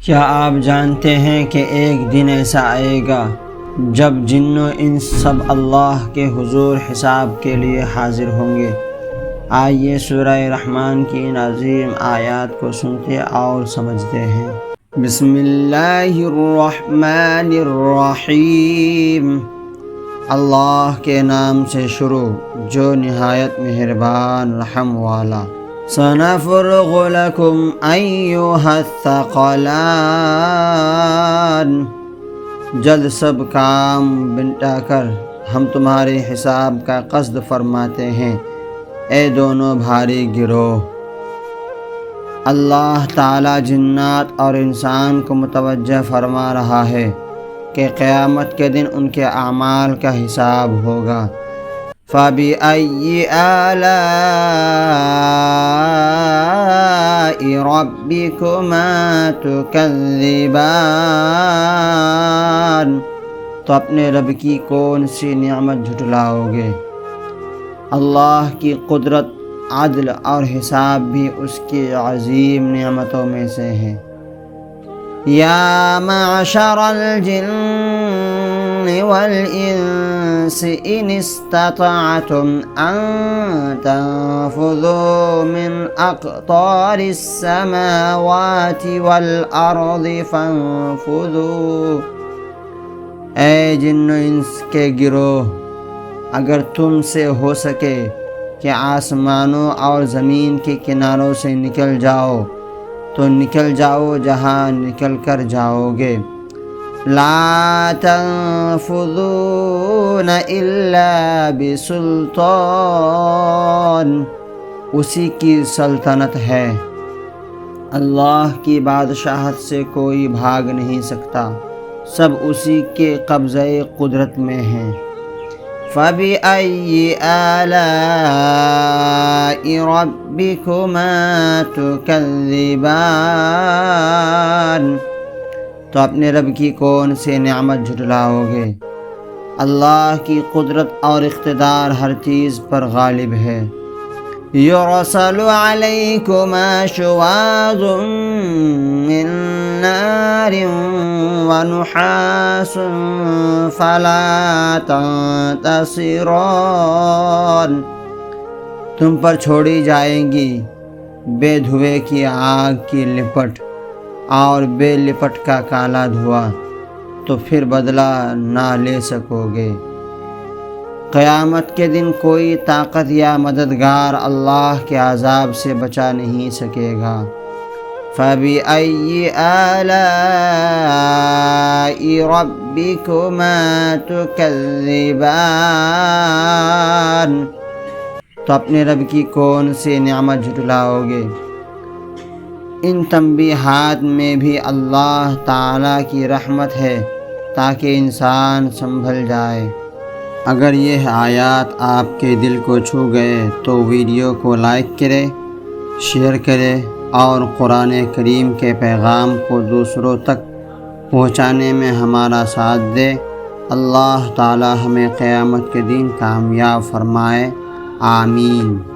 کیا آپ جانتے ہیں کہ ایک دن ایسا آئے گا جب جن و انس سب اللہ کے حضور حساب کے لیے حاضر ہوں گے؟ آئیے سورہ رحمان کی ان عظیم آیات کو سنتے اور سمجھتے ہیں۔ بسم اللہ الرحمن الرحیم، اللہ کے نام سے شروع جو نہایت مہربان رحم والا۔ سنفرغ لکم ایھا الثقلان، جلد سب کام نپٹا کر ہم تمہارے حساب کا قصد فرماتے ہیں، اے دونوں بھاری گروہ۔ اللہ تعالی جنات اور انسان کو متوجہ فرما رہا ہے کہ قیامت کے دن ان کے اعمال کا حساب ہوگا۔ فَبِأَيِّ آلَاءِ رَبِّكُمَا تُكَذِّبَانِ، تو اپنے رب کی کون سی نعمت جھٹلاؤ گے؟ اللہ کی قدرت، عدل اور حساب بھی اس کی عظیم نعمتوں میں سے ہے۔ یا معشر الجن والانس ان استطعتم ان تنفذوا من اقطار السماوات والارض فانفذوا، اے جن و انس کے گروہ، اگر تم سے ہو سکے کہ آسمانوں اور زمین کے کناروں سے نکل جاؤ تو نکل جاؤ جہاں نکل کر جاؤ گے۔ لا تنفذون الا بسلطان، اسی کی سلطنت ہے، اللہ کی بادشاہت سے کوئی بھاگ نہیں سکتا، سب اسی کے قبضہ قدرت میں ہیں۔ فَبِأَيِّ آلَاءِ رَبِّكُمَا تُكَذِّبَانِ، تو اپنے رب کی کون سی نعمت جھٹلاؤ گے؟ اللہ کی قدرت اور اقتدار ہر چیز پر غالب ہے۔ يُرْسَلُ عَلَيْكُمَا شُوَاظٌ مِّن نَّارٍ وَنُحَاسٌ فَلَا تَنتَصِرَانِ، تم پر چھوڑی جائیں گی بے دھوئے کی آگ کی لپٹ اور بے لپٹ کا کالا دھواں، تو پھر بدلہ نہ لے سکو گے۔ قیامت کے دن کوئی طاقت یا مددگار اللہ کے عذاب سے بچا نہیں سکے گا۔ فَبِأَيِّ آلَاءِ رَبِّكُمَا تُكَذِّبَانِ، تو اپنے رب کی کون سی نعمت جھٹلاؤ گے؟ ان تنبیہات میں بھی اللہ تعالیٰ کی رحمت ہے تاکہ انسان سنبھل جائے۔ اگر یہ آیات آپ کے دل کو چھو گئے تو ویڈیو کو لائک کرے، شیئر کرے اور قرآن کریم کے پیغام کو دوسروں تک پہنچانے میں ہمارا ساتھ دے۔ اللہ تعالی ہمیں قیامت کے دن کامیاب فرمائے، آمین۔